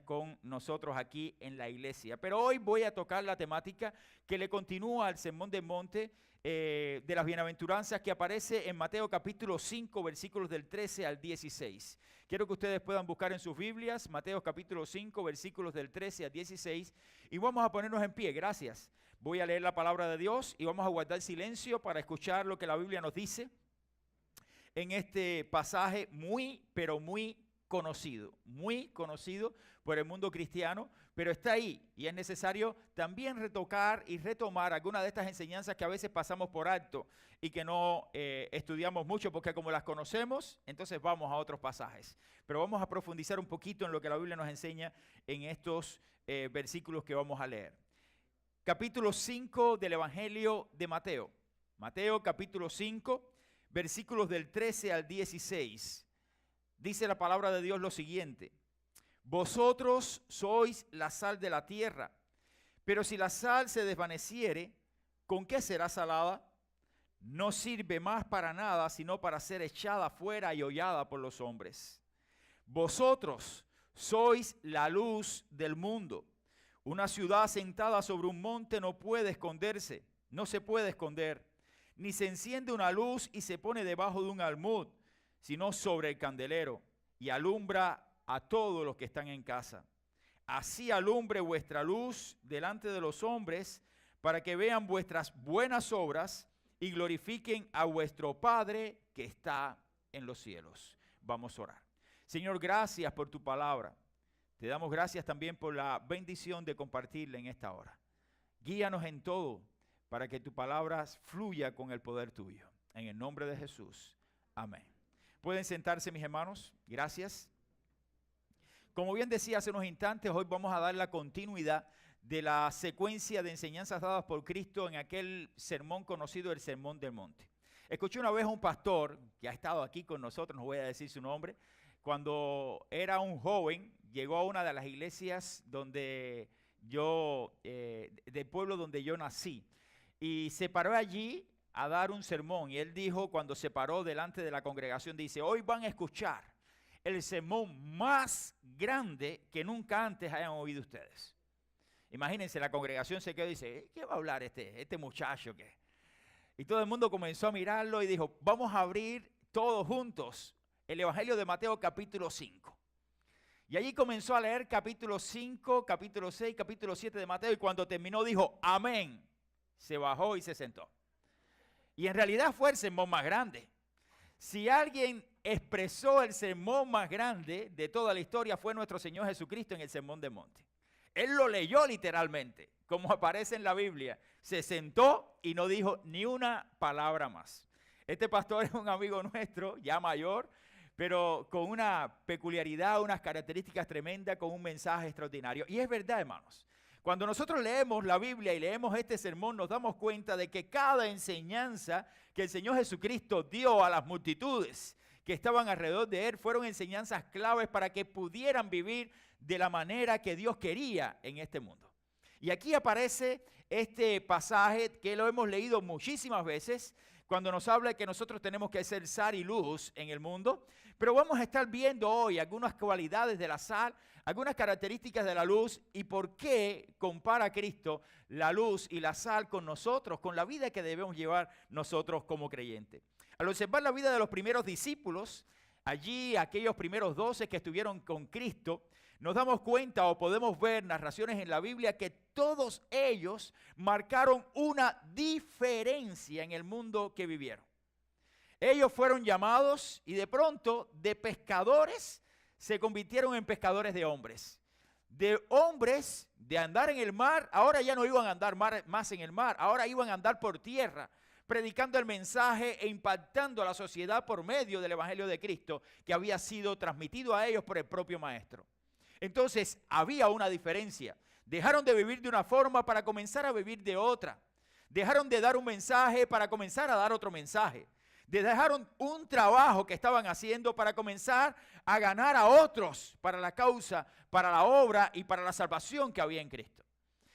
con nosotros aquí en la iglesia. Pero hoy voy a tocar la temática que le continúa al Sermón del Monte de las Bienaventuranzas, que aparece en Mateo capítulo 5, versículos del 13 al 16. Quiero que ustedes puedan buscar en sus Biblias Mateo capítulo 5, versículos del 13 al 16, y vamos a ponernos en pie. Gracias. Voy a leer la palabra de Dios y vamos a guardar silencio para escuchar lo que la Biblia nos dice en este pasaje muy, pero muy conocido por el mundo cristiano, pero está ahí y es necesario también retocar y retomar algunas de estas enseñanzas que a veces pasamos por alto y que no estudiamos mucho porque como las conocemos, entonces vamos a otros pasajes. Pero vamos a profundizar un poquito en lo que la Biblia nos enseña en estos versículos que vamos a leer. Capítulo 5 del Evangelio de Mateo. Mateo capítulo 5, versículos del 13 al 16. Dice la palabra de Dios lo siguiente: vosotros sois la sal de la tierra, pero si la sal se desvaneciere, ¿con qué será salada? No sirve más para nada, sino para ser echada fuera y hollada por los hombres. Vosotros sois la luz del mundo. Una ciudad sentada sobre un monte no puede esconderse, no se puede esconder, ni se enciende una luz y se pone debajo de un almud, sino sobre el candelero, y alumbra a todos los que están en casa. Así alumbre vuestra luz delante de los hombres, para que vean vuestras buenas obras y glorifiquen a vuestro Padre que está en los cielos. Vamos a orar. Señor, gracias por tu palabra. Te damos gracias también por la bendición de compartirla en esta hora. Guíanos en todo para que tu palabra fluya con el poder tuyo. En el nombre de Jesús. Amén. Pueden sentarse, mis hermanos. Gracias. Como bien decía hace unos instantes, hoy vamos a dar la continuidad de la secuencia de enseñanzas dadas por Cristo en aquel sermón conocido, el Sermón del Monte. Escuché una vez a un pastor que ha estado aquí con nosotros, no voy a decir su nombre, cuando era un joven, llegó a una de las iglesias donde del pueblo donde yo nací, y se paró allí a dar un sermón, y él dijo, cuando se paró delante de la congregación, dice: hoy van a escuchar el sermón más grande que nunca antes hayan oído ustedes. Imagínense, la congregación se quedó y dice: ¿qué va a hablar este muchacho? ¿Qué? Y todo el mundo comenzó a mirarlo y dijo: vamos a abrir todos juntos el Evangelio de Mateo capítulo 5. Y allí comenzó a leer capítulo 5, capítulo 6, capítulo 7 de Mateo, y cuando terminó dijo: amén. Se bajó y se sentó. Y en realidad fue el sermón más grande. Si alguien expresó el sermón más grande de toda la historia, fue nuestro Señor Jesucristo en el Sermón del Monte. Él lo leyó literalmente, como aparece en la Biblia. Se sentó y no dijo ni una palabra más. Este pastor es un amigo nuestro, ya mayor, pero con una peculiaridad, unas características tremendas, con un mensaje extraordinario. Y es verdad, hermanos. Cuando nosotros leemos la Biblia y leemos este sermón, nos damos cuenta de que cada enseñanza que el Señor Jesucristo dio a las multitudes que estaban alrededor de Él fueron enseñanzas claves para que pudieran vivir de la manera que Dios quería en este mundo. Y aquí aparece este pasaje que lo hemos leído muchísimas veces, cuando nos habla de que nosotros tenemos que ser sal y luz en el mundo, pero vamos a estar viendo hoy algunas cualidades de la sal, algunas características de la luz y por qué compara Cristo la luz y la sal con nosotros, con la vida que debemos llevar nosotros como creyentes. Al observar la vida de los primeros discípulos, allí aquellos primeros 12 que estuvieron con Cristo, nos damos cuenta o podemos ver narraciones en la Biblia que todos ellos marcaron una diferencia en el mundo que vivieron. Ellos fueron llamados y de pronto de pescadores se convirtieron en pescadores de hombres. De hombres de andar en el mar, ahora ya no iban a andar más en el mar, ahora iban a andar por tierra, predicando el mensaje e impactando a la sociedad por medio del Evangelio de Cristo que había sido transmitido a ellos por el propio Maestro. Entonces había una diferencia. Dejaron de vivir de una forma para comenzar a vivir de otra. Dejaron de dar un mensaje para comenzar a dar otro mensaje. Dejaron un trabajo que estaban haciendo para comenzar a ganar a otros para la causa, para la obra y para la salvación que había en Cristo.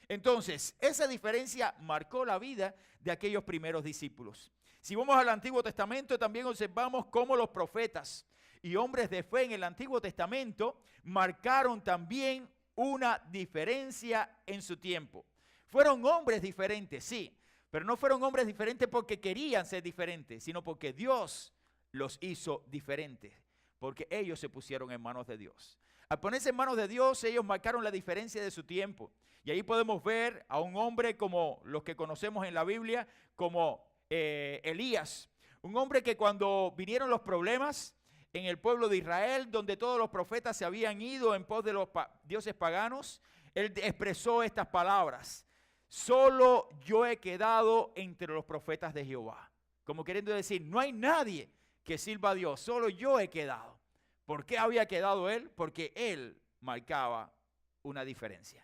Entonces, esa diferencia marcó la vida de aquellos primeros discípulos. Si vamos al Antiguo Testamento, también observamos cómo los profetas y hombres de fe en el Antiguo Testamento marcaron también una diferencia en su tiempo. Fueron hombres diferentes, sí, pero no fueron hombres diferentes porque querían ser diferentes, sino porque Dios los hizo diferentes, porque ellos se pusieron en manos de Dios. Al ponerse en manos de Dios, ellos marcaron la diferencia de su tiempo. Y ahí podemos ver a un hombre como los que conocemos en la Biblia, como Elías. Un hombre que cuando vinieron los problemas en el pueblo de Israel, donde todos los profetas se habían ido en pos de los dioses paganos, él expresó estas palabras: solo yo he quedado entre los profetas de Jehová. Como queriendo decir, no hay nadie que sirva a Dios, solo yo he quedado. ¿Por qué había quedado él? Porque él marcaba una diferencia.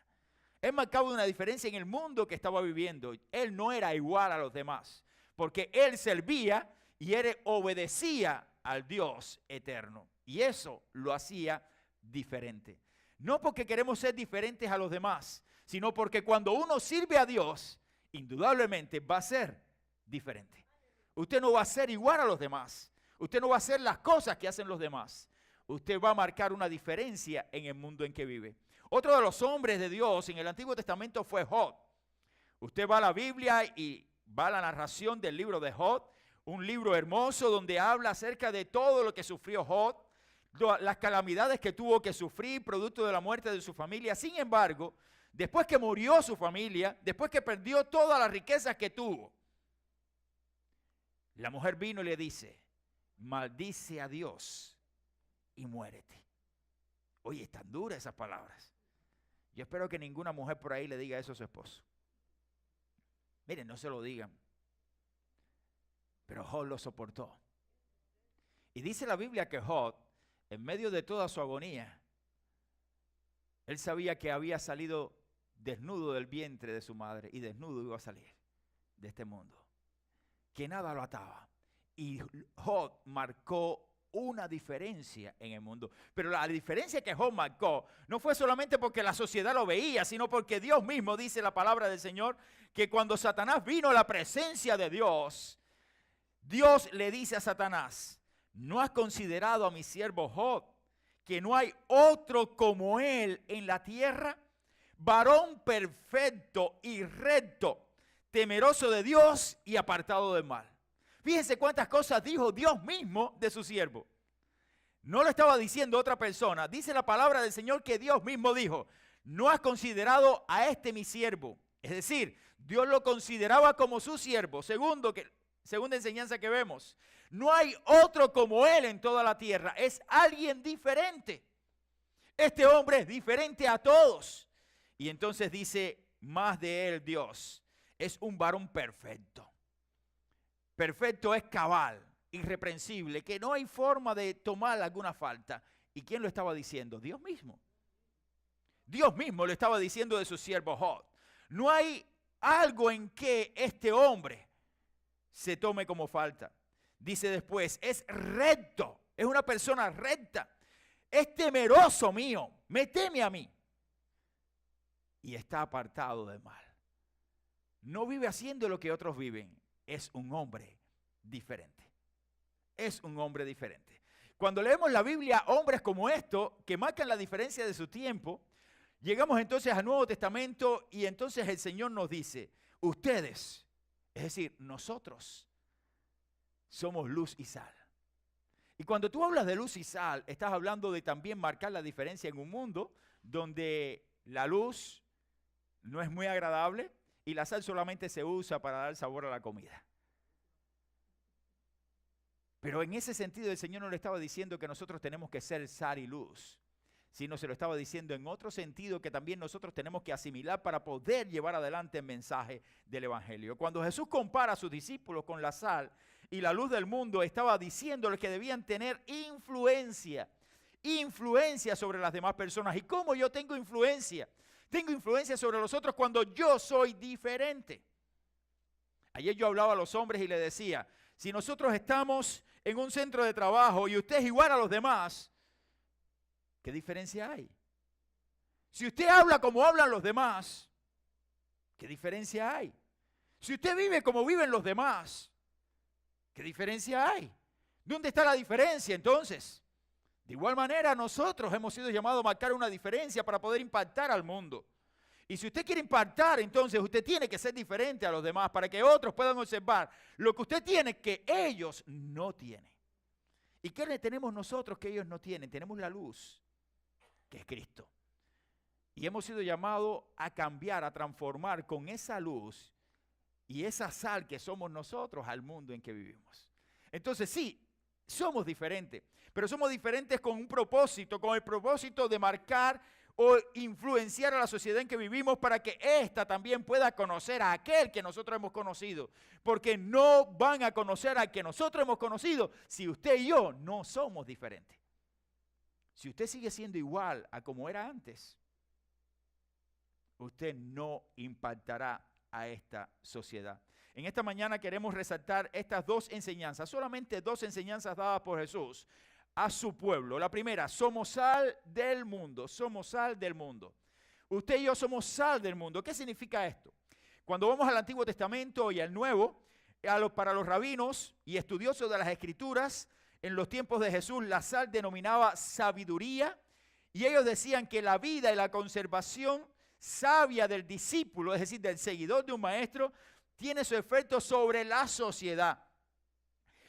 Él marcaba una diferencia en el mundo que estaba viviendo. Él no era igual a los demás, porque él servía y él obedecía al Dios eterno. Y eso lo hacía diferente. No porque queremos ser diferentes a los demás, sino porque cuando uno sirve a Dios, indudablemente va a ser diferente. Usted no va a ser igual a los demás. Usted no va a hacer las cosas que hacen los demás. Usted va a marcar una diferencia en el mundo en que vive. Otro de los hombres de Dios en el Antiguo Testamento fue Job. Usted va a la Biblia y va a la narración del libro de Job, un libro hermoso donde habla acerca de todo lo que sufrió Job, las calamidades que tuvo que sufrir producto de la muerte de su familia. Sin embargo, después que murió su familia, después que perdió todas las riquezas que tuvo, la mujer vino y le dice: maldice a Dios y muérete. Oye, están duras esas palabras. Yo espero que ninguna mujer por ahí le diga eso a su esposo. Miren, no se lo digan. Pero Job lo soportó. Y dice la Biblia que Job, en medio de toda su agonía, él sabía que había salido desnudo del vientre de su madre y desnudo iba a salir de este mundo, que nada lo ataba. Y Job marcó una diferencia en el mundo. Pero la diferencia que Job marcó no fue solamente porque la sociedad lo veía, sino porque Dios mismo, dice la palabra del Señor, que cuando Satanás vino a la presencia de Dios, Dios le dice a Satanás: ¿no has considerado a mi siervo Job, que no hay otro como él en la tierra? Varón perfecto y recto, temeroso de Dios y apartado del mal. Fíjense cuántas cosas dijo Dios mismo de su siervo. No lo estaba diciendo otra persona. Dice la palabra del Señor que Dios mismo dijo: no has considerado a este mi siervo. Es decir, Dios lo consideraba como su siervo. Segunda enseñanza que vemos: no hay otro como él en toda la tierra. Es alguien diferente. Este hombre es diferente a todos. Y entonces dice más de él Dios: es un varón perfecto. Perfecto es cabal, irreprensible, que no hay forma de tomar alguna falta. ¿Y quién lo estaba diciendo? Dios mismo. Dios mismo lo estaba diciendo de su siervo Job. No hay algo en que este hombre se tome como falta. Dice después: es recto, es una persona recta, es temeroso mío, me teme a mí y está apartado del mal. No vive haciendo lo que otros viven. Es un hombre diferente. Es un hombre diferente. Cuando leemos la Biblia, hombres como estos, que marcan la diferencia de su tiempo, llegamos entonces al Nuevo Testamento y entonces el Señor nos dice: ustedes, es decir, nosotros, somos luz y sal. Y cuando tú hablas de luz y sal, estás hablando de también marcar la diferencia en un mundo donde la luz no es muy agradable y la sal solamente se usa para dar sabor a la comida. Pero en ese sentido el Señor no le estaba diciendo que nosotros tenemos que ser sal y luz, sino se lo estaba diciendo en otro sentido que también nosotros tenemos que asimilar para poder llevar adelante el mensaje del Evangelio. Cuando Jesús compara a sus discípulos con la sal y la luz del mundo, estaba diciéndoles que debían tener influencia sobre las demás personas. ¿Y cómo yo tengo influencia? Tengo influencia sobre los otros cuando yo soy diferente. Ayer yo hablaba a los hombres y les decía: si nosotros estamos en un centro de trabajo y usted es igual a los demás, ¿qué diferencia hay? Si usted habla como hablan los demás, ¿qué diferencia hay? Si usted vive como viven los demás, ¿qué diferencia hay? ¿Dónde está la diferencia entonces? De igual manera, nosotros hemos sido llamados a marcar una diferencia para poder impactar al mundo. Y si usted quiere impactar, entonces usted tiene que ser diferente a los demás para que otros puedan observar lo que usted tiene que ellos no tienen. ¿Y qué tenemos nosotros que ellos no tienen? Tenemos la luz, que es Cristo. Y hemos sido llamados a cambiar, a transformar con esa luz y esa sal que somos nosotros al mundo en que vivimos. Entonces sí, somos diferentes, pero somos diferentes con un propósito, con el propósito de marcar o influenciar a la sociedad en que vivimos para que ésta también pueda conocer a aquel que nosotros hemos conocido. Porque no van a conocer al que nosotros hemos conocido si usted y yo no somos diferentes. Si usted sigue siendo igual a como era antes, usted no impactará a esta sociedad. En esta mañana queremos resaltar estas dos enseñanzas, solamente dos enseñanzas dadas por Jesús a su pueblo. La primera, somos sal del mundo, somos sal del mundo. Usted y yo somos sal del mundo. ¿Qué significa esto? Cuando vamos al Antiguo Testamento y al Nuevo, para los rabinos y estudiosos de las Escrituras, en los tiempos de Jesús, la sal denominaba sabiduría y ellos decían que la vida y la conservación sabia del discípulo, es decir, del seguidor de un maestro, tiene su efecto sobre la sociedad.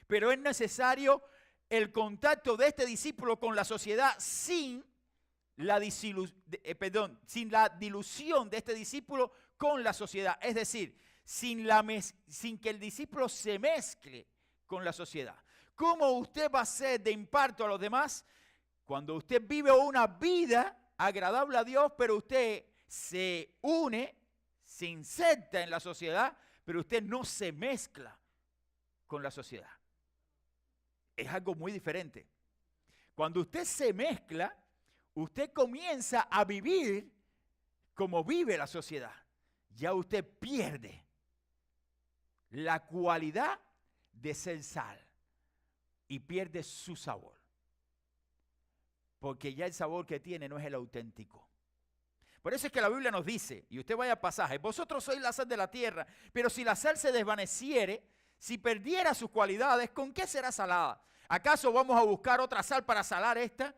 Pero es necesario el contacto de este discípulo con la sociedad sin la dilución de este discípulo con la sociedad. Es decir, sin que el discípulo se mezcle con la sociedad. ¿Cómo usted va a ser de impacto a los demás? Cuando usted vive una vida agradable a Dios, pero usted se une, se inserta en la sociedad, pero usted no se mezcla con la sociedad. Es algo muy diferente. Cuando usted se mezcla, usted comienza a vivir como vive la sociedad. Ya usted pierde la cualidad de ser sal y pierde su sabor. Porque ya el sabor que tiene no es el auténtico. Por eso es que la Biblia nos dice, y usted vaya al pasaje, vosotros sois la sal de la tierra, pero si la sal se desvaneciere, si perdiera sus cualidades, ¿con qué será salada? ¿Acaso vamos a buscar otra sal para salar esta?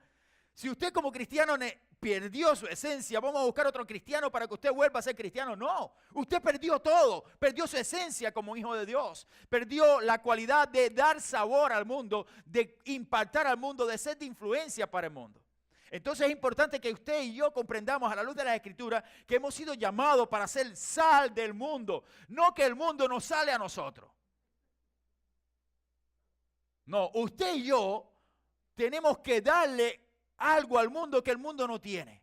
Si usted como cristiano perdió su esencia, ¿vamos a buscar otro cristiano para que usted vuelva a ser cristiano? No, usted perdió todo, perdió su esencia como hijo de Dios, perdió la cualidad de dar sabor al mundo, de impactar al mundo, de ser de influencia para el mundo. Entonces es importante que usted y yo comprendamos a la luz de la Escritura que hemos sido llamados para ser sal del mundo, no que el mundo nos sale a nosotros. No, usted y yo tenemos que darle algo al mundo que el mundo no tiene.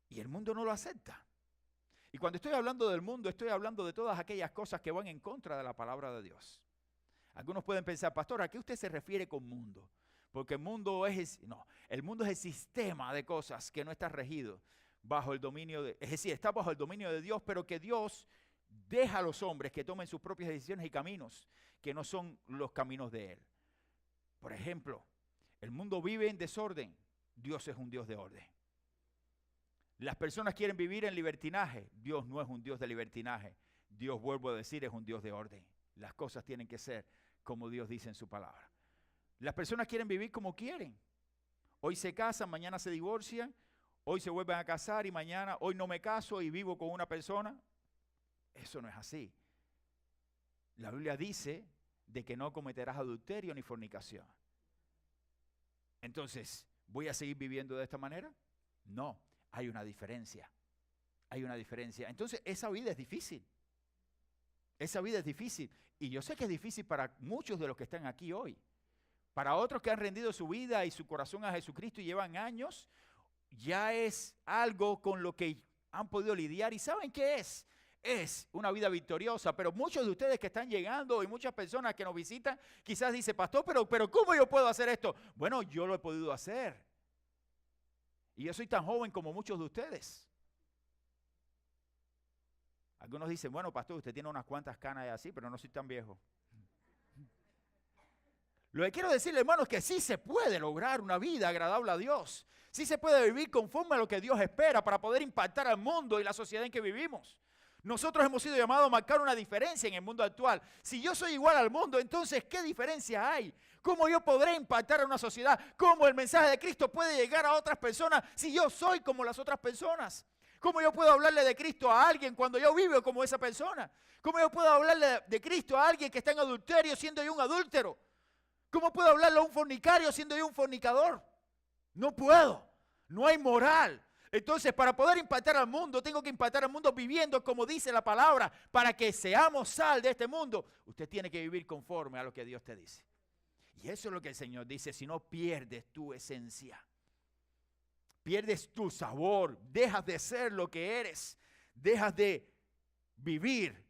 Y el mundo no lo acepta. Y cuando estoy hablando del mundo, estoy hablando de todas aquellas cosas que van en contra de la palabra de Dios. Algunos pueden pensar, pastor, ¿a qué usted se refiere con mundo? Porque el mundo es el sistema de cosas que no está regido bajo el dominio es decir, está bajo el dominio de Dios, pero que Dios deja a los hombres que tomen sus propias decisiones y caminos que no son los caminos de Él. Por ejemplo, el mundo vive en desorden, Dios es un Dios de orden. Las personas quieren vivir en libertinaje, Dios no es un Dios de libertinaje. Dios, vuelvo a decir, es un Dios de orden. Las cosas tienen que ser como Dios dice en su palabra. Las personas quieren vivir como quieren. Hoy se casan, mañana se divorcian, hoy se vuelven a casar y mañana, hoy no me caso y vivo con una persona. Eso no es así. La Biblia dice de que no cometerás adulterio ni fornicación. Entonces, ¿voy a seguir viviendo de esta manera? No, hay una diferencia. Hay una diferencia. Entonces, esa vida es difícil. Esa vida es difícil. Y yo sé que es difícil para muchos de los que están aquí hoy. Para otros que han rendido su vida y su corazón a Jesucristo y llevan años, ya es algo con lo que han podido lidiar. ¿Y saben qué es? Es una vida victoriosa. Pero muchos de ustedes que están llegando y muchas personas que nos visitan, quizás dicen, pastor, pero ¿cómo yo puedo hacer esto? Bueno, yo lo he podido hacer. Y yo soy tan joven como muchos de ustedes. Algunos dicen, bueno, pastor, usted tiene unas cuantas canas así, pero no soy tan viejo. Lo que quiero decirle, hermanos, es que sí se puede lograr una vida agradable a Dios. Sí se puede vivir conforme a lo que Dios espera para poder impactar al mundo y la sociedad en que vivimos. Nosotros hemos sido llamados a marcar una diferencia en el mundo actual. Si yo soy igual al mundo, entonces, ¿qué diferencia hay? ¿Cómo yo podré impactar a una sociedad? ¿Cómo el mensaje de Cristo puede llegar a otras personas si yo soy como las otras personas? ¿Cómo yo puedo hablarle de Cristo a alguien cuando yo vivo como esa persona? ¿Cómo yo puedo hablarle de Cristo a alguien que está en adulterio siendo yo un adúltero? ¿Cómo puedo hablarle a un fornicario siendo yo un fornicador? No puedo. No hay moral. Entonces, para poder impactar al mundo, tengo que impactar al mundo viviendo como dice la palabra. Para que seamos sal de este mundo, usted tiene que vivir conforme a lo que Dios te dice. Y eso es lo que el Señor dice, si no pierdes tu esencia. Pierdes tu sabor, dejas de ser lo que eres, dejas de vivir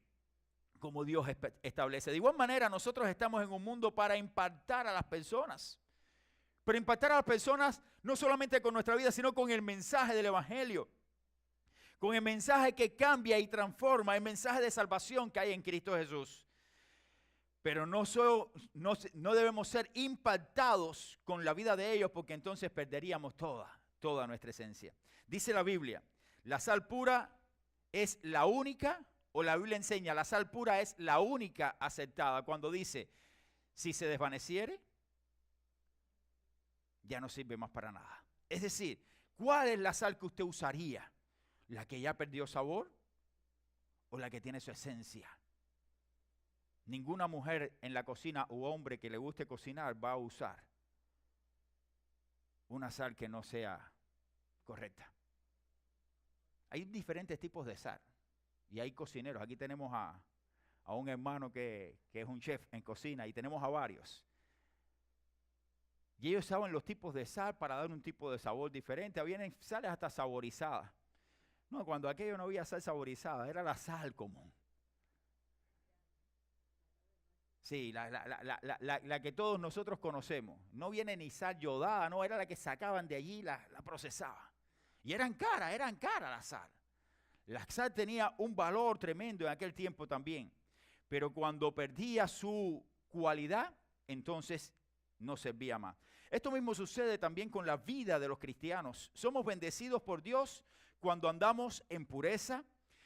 como Dios establece. De igual manera, nosotros estamos en un mundo para impactar a las personas. Pero impactar a las personas no solamente con nuestra vida, sino con el mensaje del Evangelio. Con el mensaje que cambia y transforma, el mensaje de salvación que hay en Cristo Jesús. Pero no debemos ser impactados con la vida de ellos porque entonces perderíamos toda nuestra esencia. Dice la Biblia, la sal pura es la única, o la Biblia enseña, la sal pura es la única aceptada cuando dice, si se desvaneciere, ya no sirve más para nada. Es decir, ¿cuál es la sal que usted usaría? ¿La que ya perdió sabor o la que tiene su esencia? Ninguna mujer en la cocina u hombre que le guste cocinar va a usar una sal que no sea correcta. Hay diferentes tipos de sal y hay cocineros. Aquí tenemos a un hermano que es un chef en cocina y tenemos a varios. Y ellos saben los tipos de sal para dar un tipo de sabor diferente. Habían sales hasta saborizadas. No, cuando aquello no había sal saborizada, era la sal común. Sí, la que todos nosotros conocemos. No viene ni sal yodada, no, era la que sacaban de allí, la procesaban. Y eran caras la sal. La sal tenía un valor tremendo en aquel tiempo también. Pero cuando perdía su cualidad, entonces no servía más. Esto mismo sucede también con la vida de los cristianos. Somos bendecidos por Dios cuando andamos en pureza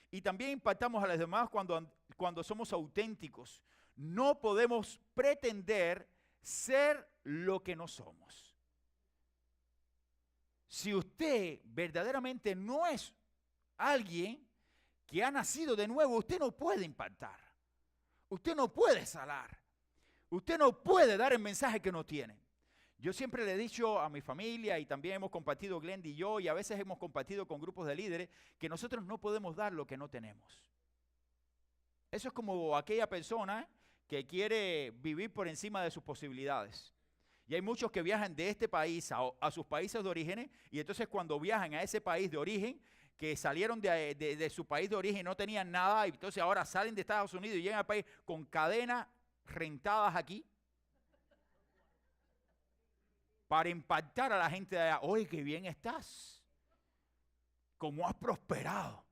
y también impactamos a los demás cuando somos auténticos. No podemos pretender ser lo que no somos. Si usted verdaderamente no es alguien que ha nacido de nuevo, usted no puede impactar. Usted no puede salar. Usted no puede dar el mensaje que no tiene. Yo siempre le he dicho a mi familia y también hemos compartido Glendy y yo y a veces hemos compartido con grupos de líderes que nosotros no podemos dar lo que no tenemos. Eso es como aquella persona que quiere vivir por encima de sus posibilidades. Y hay muchos que viajan de este país a sus países de origen y entonces cuando viajan a ese país de origen, que salieron de su país de origen y no tenían nada, y entonces ahora salen de Estados Unidos y llegan al país con cadenas rentadas aquí para impactar a la gente de allá. Oye, qué bien estás, cómo has prosperado.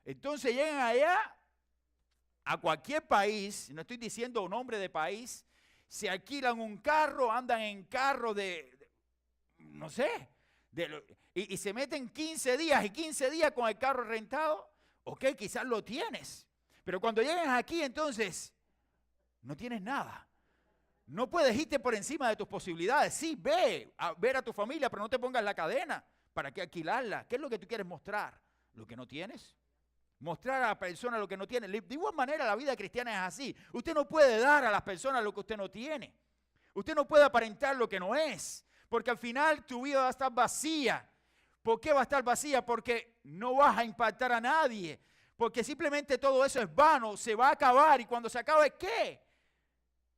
Entonces llegan allá a cualquier país, no estoy diciendo un nombre de país, se alquilan un carro, andan en carro no sé, y se meten 15 días y 15 días con el carro rentado. Ok, quizás lo tienes, pero cuando llegas aquí entonces no tienes nada. No puedes irte por encima de tus posibilidades. Sí, ve a ver a tu familia, pero no te pongas la cadena. ¿Para qué alquilarla? ¿Qué es lo que tú quieres mostrar? ¿Lo que no tienes? Mostrar a la persona lo que no tiene. De igual manera la vida cristiana es así. Usted no puede dar a las personas lo que usted no tiene. Usted no puede aparentar lo que no es. Porque al final tu vida va a estar vacía. ¿Por qué va a estar vacía? Porque no vas a impactar a nadie. Porque simplemente todo eso es vano, se va a acabar. Y cuando se acabe, ¿qué?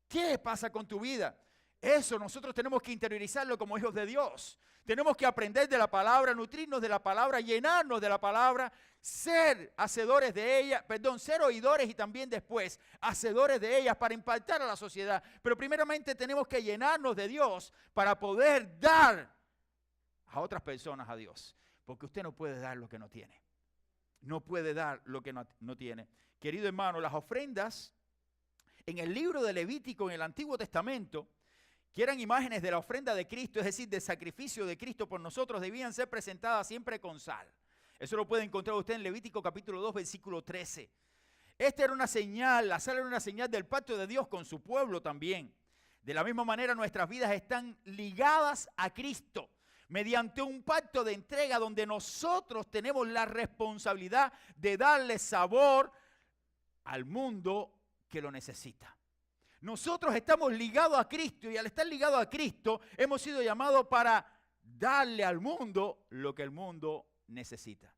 ¿Qué pasa con tu vida? Eso nosotros tenemos que interiorizarlo como hijos de Dios. Tenemos que aprender de la palabra, nutrirnos de la palabra, llenarnos de la palabra, ser hacedores de ella, ser oidores y también después hacedores de ellas para impactar a la sociedad. Pero primeramente tenemos que llenarnos de Dios para poder dar a otras personas a Dios. Porque usted no puede dar lo que no tiene. No puede dar lo que no tiene. Querido hermano, las ofrendas en el libro de Levítico, en el Antiguo Testamento, que eran imágenes de la ofrenda de Cristo, es decir, del sacrificio de Cristo por nosotros, debían ser presentadas siempre con sal. Eso lo puede encontrar usted en Levítico capítulo 2, versículo 13. Esta era una señal, la sal era una señal del pacto de Dios con su pueblo también. De la misma manera, nuestras vidas están ligadas a Cristo mediante un pacto de entrega donde nosotros tenemos la responsabilidad de darle sabor al mundo que lo necesita. Nosotros estamos ligados a Cristo y al estar ligados a Cristo hemos sido llamados para darle al mundo lo que el mundo necesita.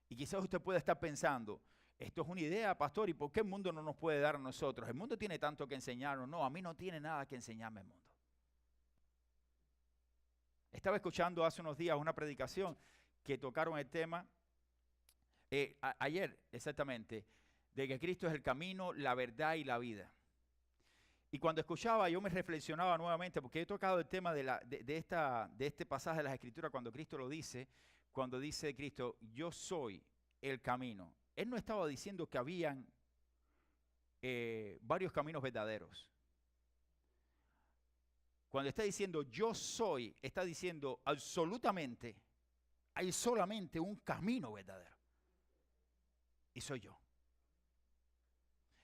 Y quizás usted pueda estar pensando, esto es una idea, pastor, ¿y por qué el mundo no nos puede dar a nosotros? El mundo tiene tanto que enseñarnos. No, a mí no tiene nada que enseñarme el mundo. Estaba escuchando hace unos días una predicación que tocaron el tema, ayer exactamente, de que Cristo es el camino, la verdad y la vida. Y cuando escuchaba, yo me reflexionaba nuevamente, porque he tocado el tema de este pasaje de las Escrituras, cuando Cristo lo dice, cuando dice Cristo, yo soy el camino. Él no estaba diciendo que habían varios caminos verdaderos. Cuando está diciendo yo soy, está diciendo absolutamente, hay solamente un camino verdadero. Y soy yo.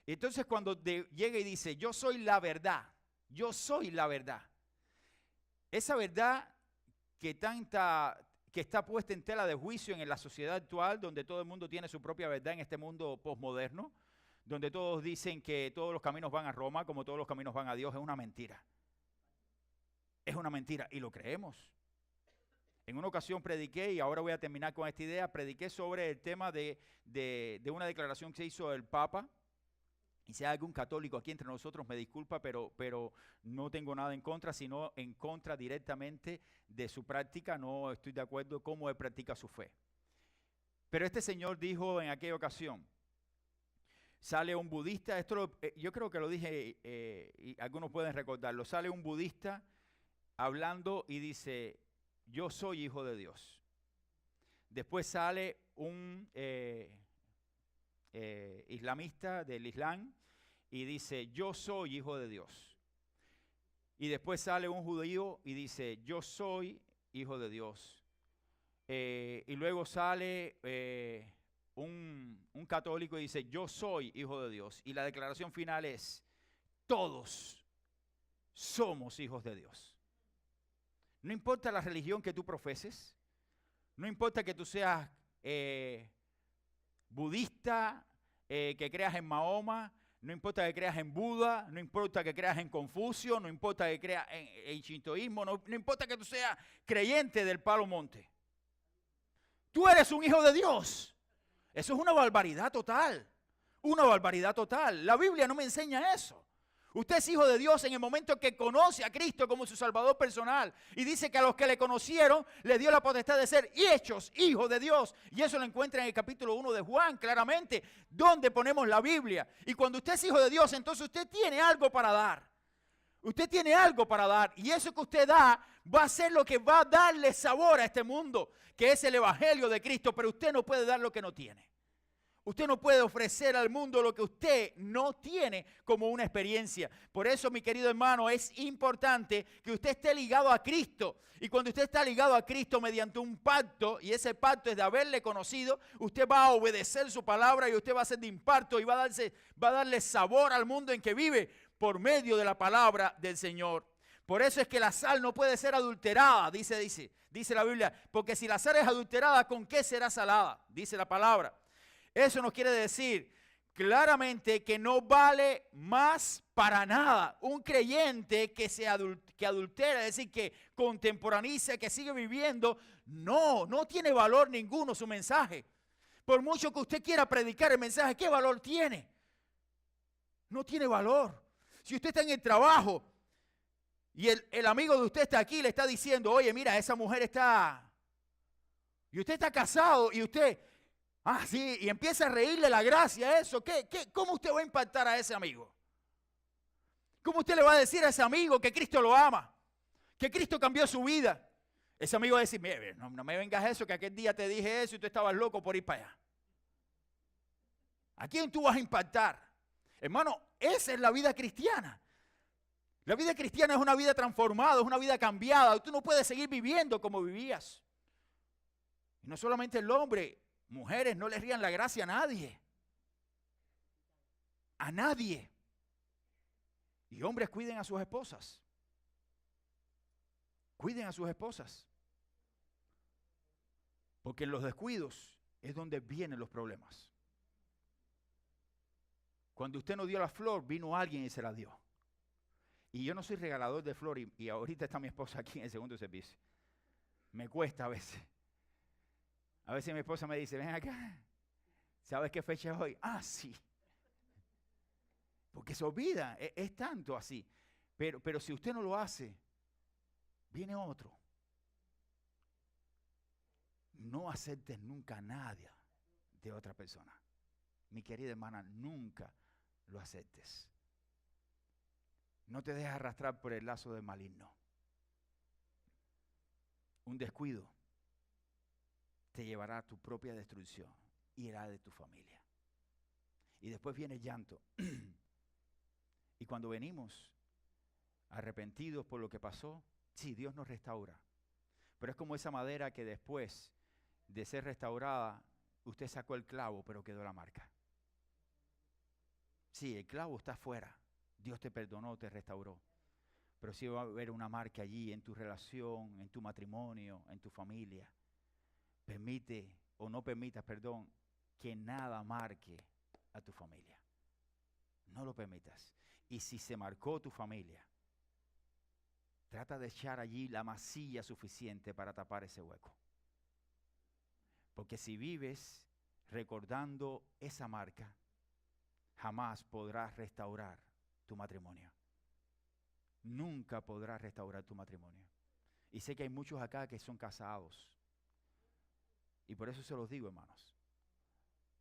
Entonces cuando llega y dice, yo soy la verdad, yo soy la verdad. Esa verdad que está puesta en tela de juicio en la sociedad actual, donde todo el mundo tiene su propia verdad en este mundo posmoderno, donde todos dicen que todos los caminos van a Roma, como todos los caminos van a Dios, es una mentira. Es una mentira y lo creemos. En una ocasión prediqué, y ahora voy a terminar con esta idea, prediqué sobre el tema de una declaración que se hizo el Papa. Y si hay algún católico aquí entre nosotros, me disculpa, pero no tengo nada en contra, sino en contra directamente de su práctica. No estoy de acuerdo cómo él practica su fe. Pero este señor dijo en aquella ocasión, sale un budista, yo creo que lo dije y algunos pueden recordarlo, sale un budista hablando y dice, yo soy hijo de Dios. Después sale un islamista del Islam y dice, yo soy hijo de Dios. Y después sale un judío y dice, yo soy hijo de Dios. Y luego sale un católico y dice, yo soy hijo de Dios. Y la declaración final es, todos somos hijos de Dios. No importa la religión que tú profeses, no importa que tú seas budista, que creas en Mahoma, no importa que creas en Buda, no importa que creas en Confucio, no importa que creas en shintoísmo, no importa que tú seas creyente del Palo Monte. Tú eres un hijo de Dios. Eso es una barbaridad total. Una barbaridad total. La Biblia no me enseña eso. Usted es hijo de Dios en el momento que conoce a Cristo como su Salvador personal. Y dice que a los que le conocieron, le dio la potestad de ser hechos hijos de Dios. Y eso lo encuentra en el capítulo 1 de Juan, claramente, donde ponemos la Biblia. Y cuando usted es hijo de Dios, entonces usted tiene algo para dar. Usted tiene algo para dar. Y eso que usted da va a ser lo que va a darle sabor a este mundo, que es el Evangelio de Cristo. Pero usted no puede dar lo que no tiene. Usted no puede ofrecer al mundo lo que usted no tiene como una experiencia. Por eso, mi querido hermano, es importante que usted esté ligado a Cristo. Y cuando usted está ligado a Cristo mediante un pacto, y ese pacto es de haberle conocido, usted va a obedecer su palabra y usted va a ser de imparto y va a darle sabor al mundo en que vive por medio de la palabra del Señor. Por eso es que la sal no puede ser adulterada, dice la Biblia. Porque si la sal es adulterada, ¿con qué será salada? Dice la palabra. Eso nos quiere decir claramente que no vale más para nada un creyente que adultera, es decir, que contemporaniza, que sigue viviendo. No tiene valor ninguno su mensaje. Por mucho que usted quiera predicar el mensaje, ¿qué valor tiene? No tiene valor. Si usted está en el trabajo y el amigo de usted está aquí y le está diciendo, oye, mira, esa mujer está... Y usted está casado y usted... Ah, sí, y empieza a reírle la gracia a eso. ¿Cómo usted va a impactar a ese amigo? ¿Cómo usted le va a decir a ese amigo que Cristo lo ama? Que Cristo cambió su vida. Ese amigo va a decir, mire, no me vengas eso, que aquel día te dije eso y tú estabas loco por ir para allá. ¿A quién tú vas a impactar? Hermano, esa es la vida cristiana. La vida cristiana es una vida transformada, es una vida cambiada. Tú no puedes seguir viviendo como vivías. Y no solamente el hombre. Mujeres, no le rían la gracia a nadie. A nadie. Y hombres, cuiden a sus esposas. Cuiden a sus esposas. Porque en los descuidos es donde vienen los problemas. Cuando usted no dio la flor, vino alguien y se la dio. Y yo no soy regalador de flor y ahorita está mi esposa aquí en el segundo servicio. Me cuesta a veces. A veces mi esposa me dice, ven acá, ¿sabes qué fecha es hoy? Ah, sí. Porque se olvida, es tanto así. Pero si usted no lo hace, viene otro. No aceptes nunca a nadie de otra persona. Mi querida hermana, nunca lo aceptes. No te dejes arrastrar por el lazo del maligno. Un descuido te llevará a tu propia destrucción y la de tu familia. Y después viene el llanto. Y cuando venimos arrepentidos por lo que pasó, sí, Dios nos restaura. Pero es como esa madera que después de ser restaurada, usted sacó el clavo, pero quedó la marca. Sí, el clavo está afuera. Dios te perdonó, te restauró. Pero sí va a haber una marca allí en tu relación, en tu matrimonio, en tu familia. Permite, o no permitas, perdón, que nada marque a tu familia. No lo permitas. Y si se marcó tu familia, trata de echar allí la masilla suficiente para tapar ese hueco. Porque si vives recordando esa marca, jamás podrás restaurar tu matrimonio. Nunca podrás restaurar tu matrimonio. Y sé que hay muchos acá que son casados. Y por eso se los digo, hermanos.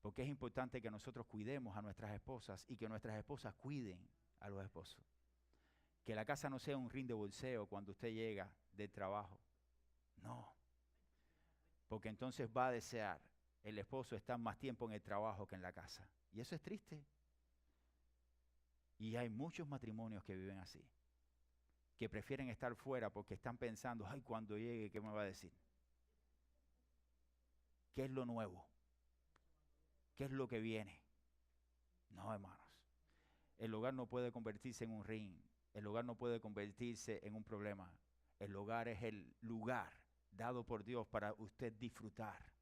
Porque es importante que nosotros cuidemos a nuestras esposas y que nuestras esposas cuiden a los esposos. Que la casa no sea un ring de bolseo cuando usted llega del trabajo. No. Porque entonces va a desear el esposo estar más tiempo en el trabajo que en la casa. Y eso es triste. Y hay muchos matrimonios que viven así. Que prefieren estar fuera porque están pensando, ay, cuando llegue, ¿qué me va a decir? ¿Qué es lo nuevo? ¿Qué es lo que viene? No, hermanos. El hogar no puede convertirse en un ring. El hogar no puede convertirse en un problema. El hogar es el lugar dado por Dios para usted disfrutar.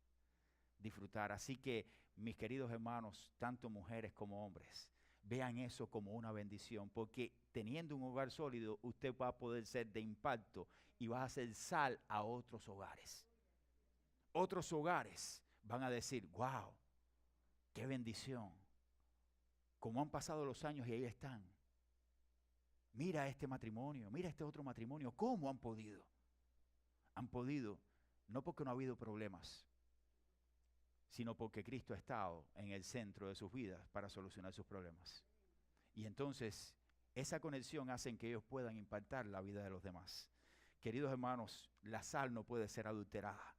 Disfrutar. Así que, mis queridos hermanos, tanto mujeres como hombres, vean eso como una bendición, porque teniendo un hogar sólido, usted va a poder ser de impacto y va a hacer sal a otros hogares. Otros hogares van a decir, wow, qué bendición. Como han pasado los años y ahí están. Mira este matrimonio, mira este otro matrimonio, ¿cómo han podido? Han podido, no porque no ha habido problemas, sino porque Cristo ha estado en el centro de sus vidas para solucionar sus problemas. Y entonces, esa conexión hace que ellos puedan impactar la vida de los demás. Queridos hermanos, la sal no puede ser adulterada.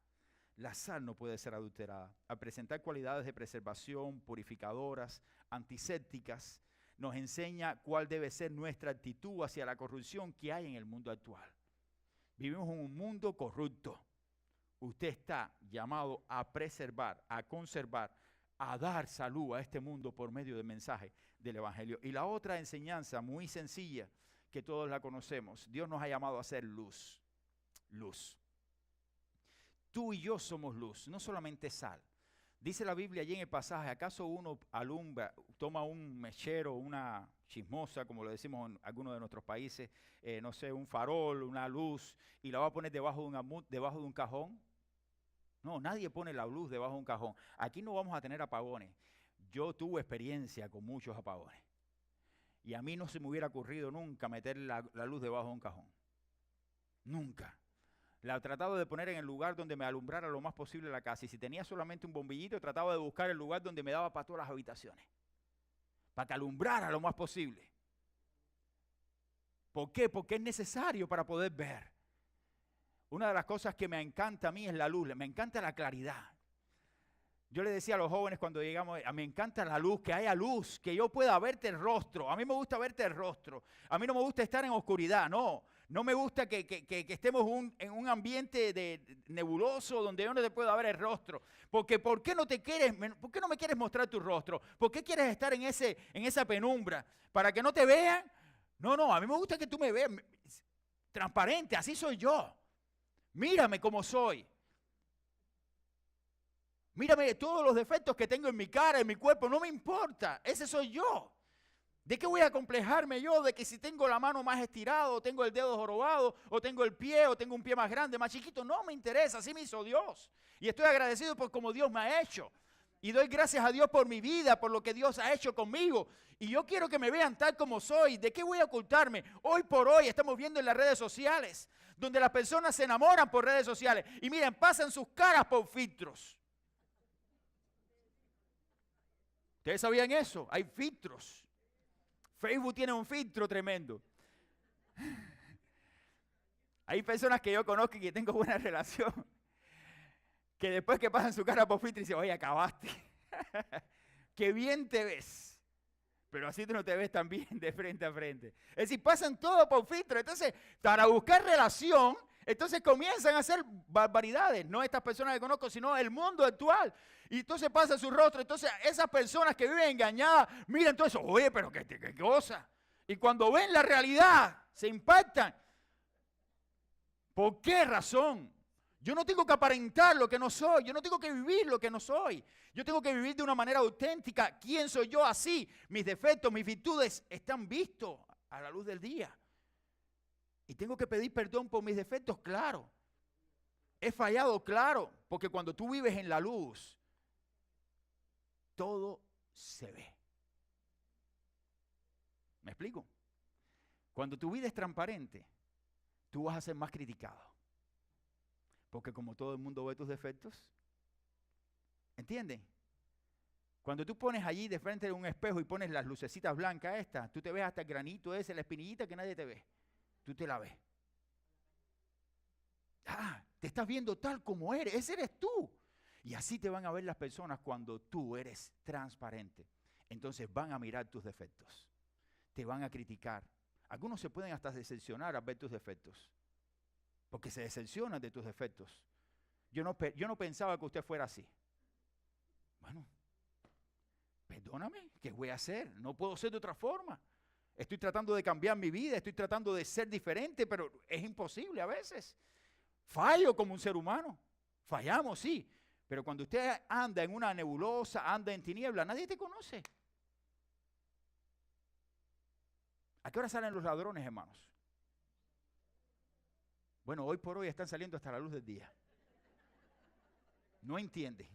La sal no puede ser adulterada. Al presentar cualidades de preservación, purificadoras, antisépticas, nos enseña cuál debe ser nuestra actitud hacia la corrupción que hay en el mundo actual. Vivimos en un mundo corrupto. Usted está llamado a preservar, a conservar, a dar salud a este mundo por medio del mensaje del Evangelio. Y la otra enseñanza muy sencilla que todos la conocemos, Dios nos ha llamado a ser luz. Luz. Tú y yo somos luz, no solamente sal. Dice la Biblia allí en el pasaje, ¿acaso uno alumbra, toma un mechero, una chismosa, como lo decimos en algunos de nuestros países, no sé, un farol, una luz, y la va a poner debajo de un cajón? No, nadie pone la luz debajo de un cajón. Aquí no vamos a tener apagones. Yo tuve experiencia con muchos apagones. Y a mí no se me hubiera ocurrido nunca meter la luz debajo de un cajón. Nunca. La he tratado de poner en el lugar donde me alumbrara lo más posible la casa. Y si tenía solamente un bombillito, trataba de buscar el lugar donde me daba para todas las habitaciones. Para que alumbrara lo más posible. ¿Por qué? Porque es necesario para poder ver. Una de las cosas que me encanta a mí es la luz. Me encanta la claridad. Yo le decía a los jóvenes cuando llegamos, me encanta la luz, que haya luz, que yo pueda verte el rostro. A mí me gusta verte el rostro. A mí no me gusta estar en oscuridad, no. No me gusta que estemos en un ambiente nebuloso donde yo no te pueda ver el rostro. Porque ¿por qué no me quieres mostrar tu rostro? ¿Por qué quieres estar en esa penumbra? ¿Para que no te vean? No, a mí me gusta que tú me veas transparente, así soy yo. Mírame como soy. Mírame todos los defectos que tengo en mi cara, en mi cuerpo, no me importa, ese soy yo. ¿De qué voy a complejarme yo? De que si tengo la mano más estirada, o tengo el dedo jorobado, o tengo el pie, o tengo un pie más grande, más chiquito. No me interesa, así me hizo Dios. Y estoy agradecido por cómo Dios me ha hecho. Y doy gracias a Dios por mi vida, por lo que Dios ha hecho conmigo. Y yo quiero que me vean tal como soy. ¿De qué voy a ocultarme? Hoy por hoy estamos viendo en las redes sociales, donde las personas se enamoran por redes sociales. Y miren, pasan sus caras por filtros. ¿Ustedes sabían eso? Hay filtros. Facebook tiene un filtro tremendo. Hay personas que yo conozco y que tengo buena relación, que después que pasan su cara por filtro dicen, oye, acabaste. Qué bien te ves. Pero así tú no te ves tan bien de frente a frente. Es decir, pasan todo por filtro. Entonces, para buscar relación, entonces comienzan a hacer barbaridades. No estas personas que conozco, sino el mundo actual. Y entonces pasa su rostro. Entonces esas personas que viven engañadas, miran todo eso. Oye, pero qué cosa. Y cuando ven la realidad, se impactan. ¿Por qué razón? Yo no tengo que aparentar lo que no soy. Yo no tengo que vivir lo que no soy. Yo tengo que vivir de una manera auténtica. ¿Quién soy yo así? Mis defectos, mis virtudes están vistos a la luz del día. Y tengo que pedir perdón por mis defectos, claro. He fallado, claro. Porque cuando tú vives en la luz, todo se ve. ¿Me explico? Cuando tu vida es transparente, tú vas a ser más criticado. Porque como todo el mundo ve tus defectos, ¿entienden? Cuando tú pones allí de frente de un espejo y pones las lucecitas blancas estas, tú te ves hasta el granito ese, la espinillita que nadie te ve. Tú te la ves. Te estás viendo tal como eres, ese eres tú. Y así te van a ver las personas cuando tú eres transparente. Entonces van a mirar tus defectos. Te van a criticar. Algunos se pueden hasta decepcionar al ver tus defectos. Porque se decepcionan de tus defectos. Yo no pensaba que usted fuera así. Bueno, perdóname, ¿qué voy a hacer? No puedo ser de otra forma. Estoy tratando de cambiar mi vida, estoy tratando de ser diferente, pero es imposible a veces. Fallo como un ser humano. Fallamos, sí. Pero cuando usted anda en una nebulosa, anda en tiniebla, nadie te conoce. ¿A qué hora salen los ladrones, hermanos? Bueno, hoy por hoy están saliendo hasta la luz del día. No entiende.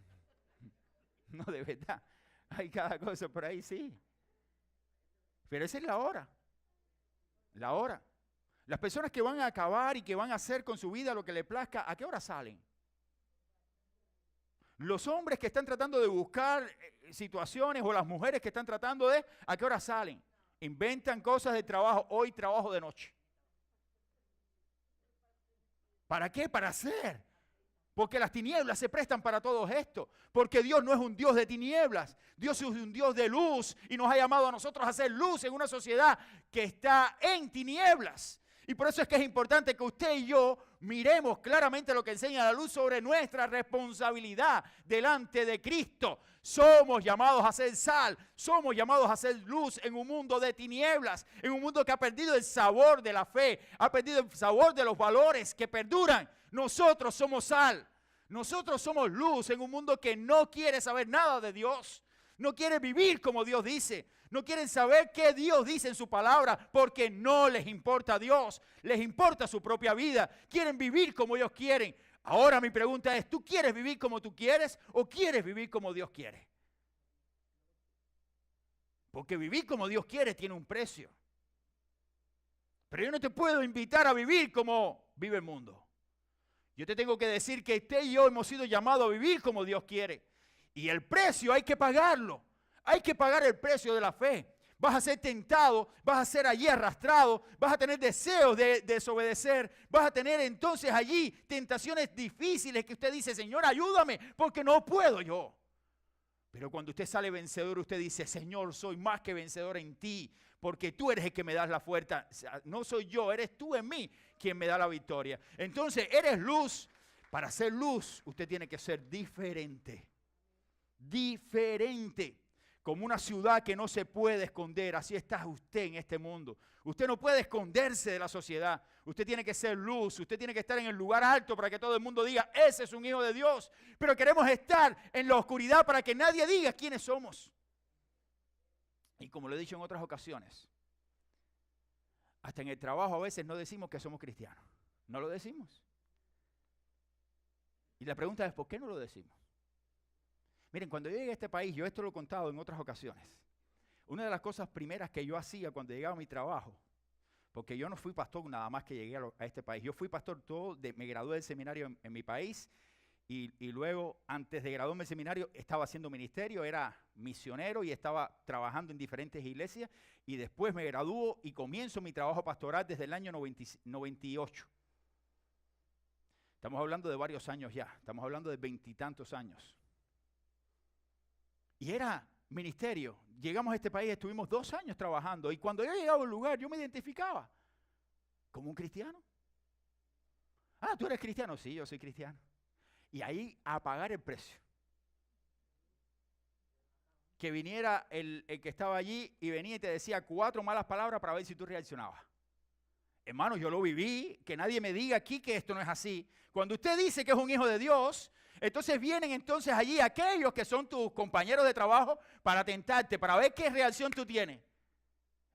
No, de verdad. Hay cada cosa por ahí, sí. Pero esa es la hora. La hora. Las personas que van a acabar y que van a hacer con su vida lo que les plazca, ¿a qué hora salen? Los hombres que están tratando de buscar situaciones o las mujeres que están tratando de, ¿a qué hora salen? Inventan cosas de trabajo, hoy trabajo de noche. ¿Para qué? Para hacer. Porque las tinieblas se prestan para todo esto. Porque Dios no es un Dios de tinieblas. Dios es un Dios de luz y nos ha llamado a nosotros a hacer luz en una sociedad que está en tinieblas. Y por eso es que es importante que usted y yo miremos claramente lo que enseña la luz sobre nuestra responsabilidad delante de Cristo. Somos llamados a ser sal, somos llamados a ser luz en un mundo de tinieblas, en un mundo que ha perdido el sabor de la fe, ha perdido el sabor de los valores que perduran. Nosotros somos sal, nosotros somos luz en un mundo que no quiere saber nada de Dios, no quiere vivir como Dios dice. No quieren saber qué Dios dice en su palabra porque no les importa a Dios, les importa su propia vida. Quieren vivir como ellos quieren. Ahora mi pregunta es, ¿tú quieres vivir como tú quieres o quieres vivir como Dios quiere? Porque vivir como Dios quiere tiene un precio. Pero yo no te puedo invitar a vivir como vive el mundo. Yo te tengo que decir que usted y yo hemos sido llamados a vivir como Dios quiere. Y el precio hay que pagarlo. Hay que pagar el precio de la fe. Vas a ser tentado, vas a ser allí arrastrado, vas a tener deseos de desobedecer, vas a tener entonces allí tentaciones difíciles que usted dice, Señor, ayúdame, porque no puedo yo. Pero cuando usted sale vencedor, usted dice, Señor, soy más que vencedor en ti, porque tú eres el que me das la fuerza. No soy yo, eres tú en mí quien me da la victoria. Entonces, eres luz. Para ser luz, usted tiene que ser diferente. Diferente. como una ciudad que no se puede esconder. Así está usted en este mundo. Usted no puede esconderse de la sociedad. Usted tiene que ser luz. Usted tiene que estar en el lugar alto para que todo el mundo diga, ese es un hijo de Dios. Pero queremos estar en la oscuridad para que nadie diga quiénes somos. Y como lo he dicho en otras ocasiones, hasta en el trabajo a veces no decimos que somos cristianos. No lo decimos. Y la pregunta es, ¿por qué no lo decimos? Miren, cuando yo llegué a este país, yo esto lo he contado en otras ocasiones. Una de las cosas primeras que yo hacía cuando llegaba a mi trabajo, porque yo no fui pastor nada más que llegué a este país. Yo fui pastor me gradué del seminario en mi país y luego, antes de graduarme del seminario, estaba haciendo ministerio, era misionero y estaba trabajando en diferentes iglesias. Y después me graduó y comienzo mi trabajo pastoral desde el año 98. Estamos hablando de varios años ya, estamos hablando de 20 y tantos años. Y era ministerio. Llegamos a este país, estuvimos 2 años trabajando. Y cuando yo llegaba a un lugar, yo me identificaba como un cristiano. Ah, ¿tú eres cristiano? Sí, yo soy cristiano. Y ahí a pagar el precio. Que viniera el que estaba allí y venía y te decía 4 malas palabras para ver si tú reaccionabas. Hermano, yo lo viví, que nadie me diga aquí que esto no es así. Cuando usted dice que es un hijo de Dios, entonces vienen entonces allí aquellos que son tus compañeros de trabajo para tentarte, para ver qué reacción tú tienes.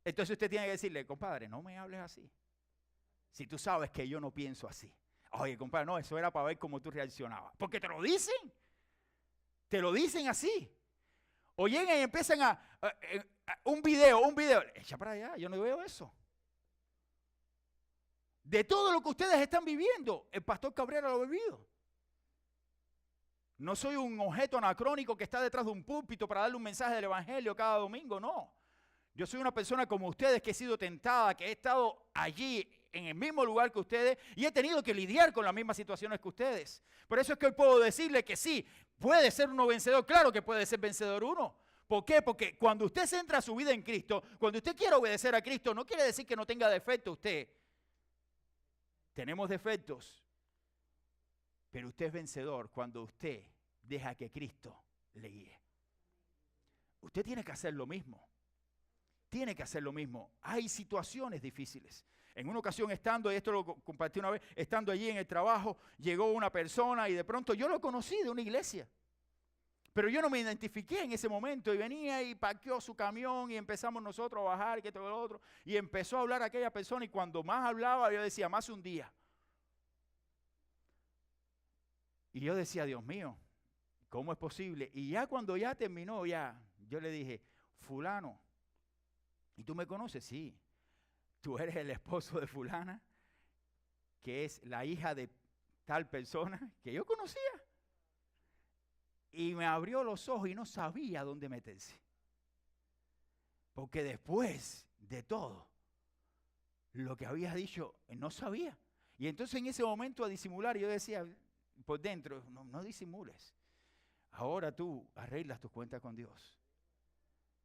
Entonces usted tiene que decirle, compadre, no me hables así. Si tú sabes que yo no pienso así. Oye, compadre, no, eso era para ver cómo tú reaccionabas. Porque te lo dicen así. O llegan y empiezan un video, echa para allá, yo no veo eso. De todo lo que ustedes están viviendo, el pastor Cabrera lo ha vivido. No soy un objeto anacrónico que está detrás de un púlpito para darle un mensaje del evangelio cada domingo, no. Yo soy una persona como ustedes que he sido tentada, que he estado allí en el mismo lugar que ustedes y he tenido que lidiar con las mismas situaciones que ustedes. Por eso es que hoy puedo decirle que sí, puede ser uno vencedor, claro que puede ser vencedor uno. ¿Por qué? Porque cuando usted centra su vida en Cristo, cuando usted quiere obedecer a Cristo, no quiere decir que no tenga defecto usted. Tenemos defectos, pero usted es vencedor cuando usted deja que Cristo le guíe. Usted tiene que hacer lo mismo. Tiene que hacer lo mismo. Hay situaciones difíciles. En una ocasión estando, y esto lo compartí una vez, estando allí en el trabajo, llegó una persona y de pronto yo lo conocí de una iglesia. Pero yo no me identifiqué en ese momento y venía y parqueó su camión y empezamos nosotros a bajar y que todo lo otro. Y empezó a hablar aquella persona y cuando más hablaba yo decía, más un día. Y yo decía, Dios mío, ¿cómo es posible? Y ya cuando ya terminó, yo le dije, fulano, ¿y tú me conoces? Sí. Tú eres el esposo de fulana, que es la hija de tal persona que yo conocía. Y me abrió los ojos y no sabía dónde meterse. Porque después de todo, lo que había dicho, no sabía. Y entonces en ese momento a disimular, yo decía por dentro, no disimules. Ahora tú arreglas tus cuentas con Dios.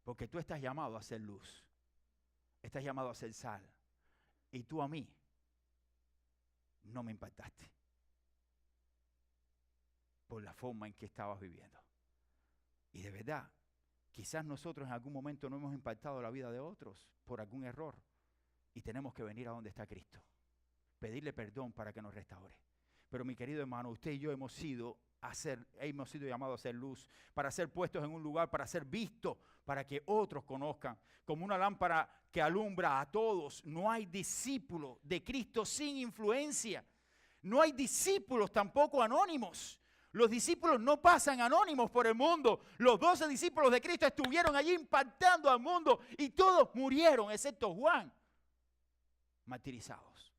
Porque tú estás llamado a ser luz. Estás llamado a ser sal. Y tú a mí no me impactaste. Por la forma en que estabas viviendo. Y de verdad, quizás nosotros en algún momento no hemos impactado la vida de otros por algún error. Y tenemos que venir a donde está Cristo. Pedirle perdón para que nos restaure. Pero mi querido hermano, usted y yo hemos sido llamados a ser luz, para ser puestos en un lugar, para ser vistos, para que otros conozcan. Como una lámpara que alumbra a todos. No hay discípulos de Cristo sin influencia. No hay discípulos tampoco anónimos. Los discípulos no pasan anónimos por el mundo. Los 12 discípulos de Cristo estuvieron allí impactando al mundo y todos murieron, excepto Juan, martirizados.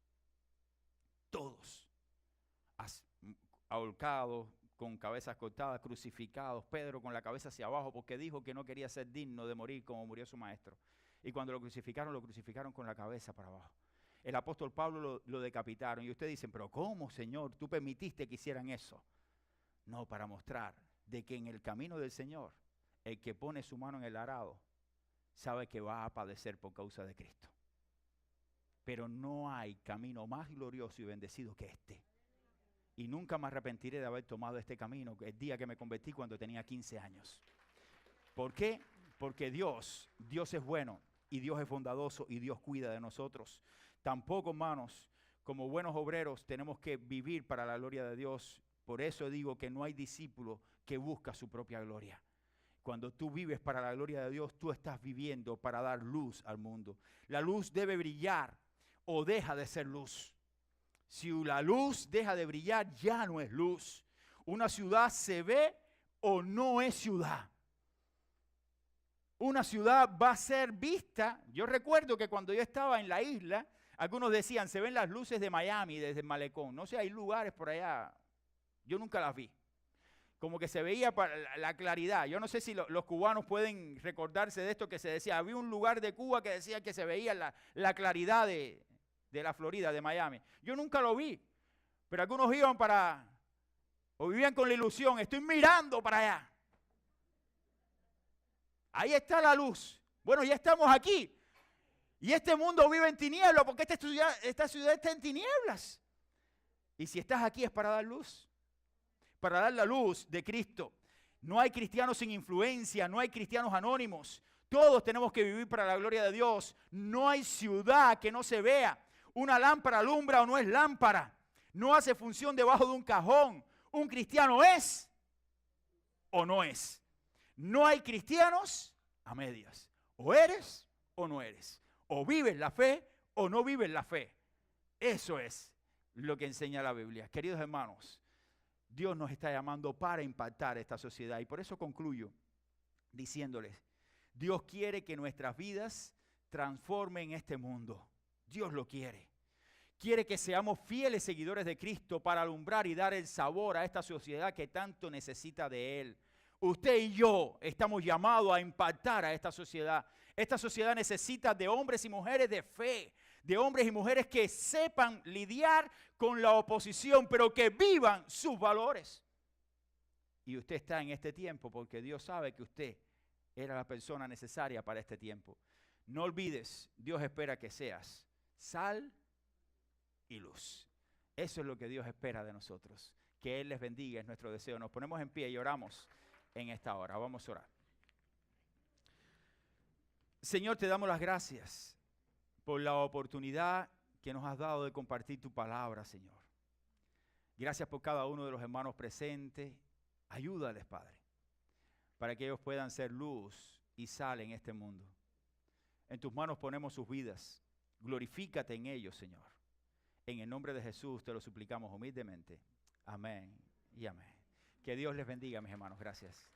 Todos, ahorcados, con cabezas cortadas, crucificados. Pedro con la cabeza hacia abajo porque dijo que no quería ser digno de morir como murió su maestro. Y cuando lo crucificaron con la cabeza para abajo. El apóstol Pablo lo decapitaron. Y ustedes dicen, pero ¿cómo, Señor? ¿Tú permitiste que hicieran eso? No, para mostrar de que en el camino del Señor, el que pone su mano en el arado, sabe que va a padecer por causa de Cristo. Pero no hay camino más glorioso y bendecido que este. Y nunca me arrepentiré de haber tomado este camino el día que me convertí cuando tenía 15 años. ¿Por qué? Porque Dios es bueno y Dios es bondadoso y Dios cuida de nosotros. Tampoco, hermanos, como buenos obreros tenemos que vivir para la gloria de Dios. Por eso digo que no hay discípulo que busca su propia gloria. Cuando tú vives para la gloria de Dios, tú estás viviendo para dar luz al mundo. La luz debe brillar o deja de ser luz. Si la luz deja de brillar, ya no es luz. Una ciudad se ve o no es ciudad. Una ciudad va a ser vista. Yo recuerdo que cuando yo estaba en la isla, algunos decían, se ven las luces de Miami desde el malecón. No sé, hay lugares por allá. Yo nunca las vi. Como que se veía la claridad. Yo no sé si los cubanos pueden recordarse de esto que se decía. Había un lugar de Cuba que decía que se veía la claridad de la Florida, de Miami. Yo nunca lo vi. Pero algunos iban o vivían con la ilusión. Estoy mirando para allá. Ahí está la luz. Bueno, ya estamos aquí. Y este mundo vive en tinieblas porque esta ciudad está en tinieblas. Y si estás aquí es para dar luz. Para dar la luz de Cristo. No hay cristianos sin influencia, no hay cristianos anónimos. Todos tenemos que vivir para la gloria de Dios. No hay ciudad que no se vea. Una lámpara alumbra o no es lámpara. No hace función debajo de un cajón. Un cristiano es o no es. No hay cristianos a medias. O eres o no eres. O vives la fe o no vives la fe. Eso es lo que enseña la Biblia. Queridos hermanos, Dios nos está llamando para impactar esta sociedad. Y por eso concluyo diciéndoles, Dios quiere que nuestras vidas transformen este mundo. Dios lo quiere. Quiere que seamos fieles seguidores de Cristo para alumbrar y dar el sabor a esta sociedad que tanto necesita de Él. Usted y yo estamos llamados a impactar a esta sociedad. Esta sociedad necesita de hombres y mujeres de fe, de hombres y mujeres que sepan lidiar con la oposición, pero que vivan sus valores. Y usted está en este tiempo porque Dios sabe que usted era la persona necesaria para este tiempo. No olvides, Dios espera que seas sal y luz. Eso es lo que Dios espera de nosotros. Que Él les bendiga, es nuestro deseo. Nos ponemos en pie y oramos en esta hora. Vamos a orar. Señor, te damos las gracias por la oportunidad que nos has dado de compartir tu palabra, Señor. Gracias por cada uno de los hermanos presentes. Ayúdales, Padre, para que ellos puedan ser luz y sal en este mundo. En tus manos ponemos sus vidas. Glorifícate en ellos, Señor. En el nombre de Jesús te lo suplicamos humildemente. Amén y amén. Que Dios les bendiga, mis hermanos. Gracias.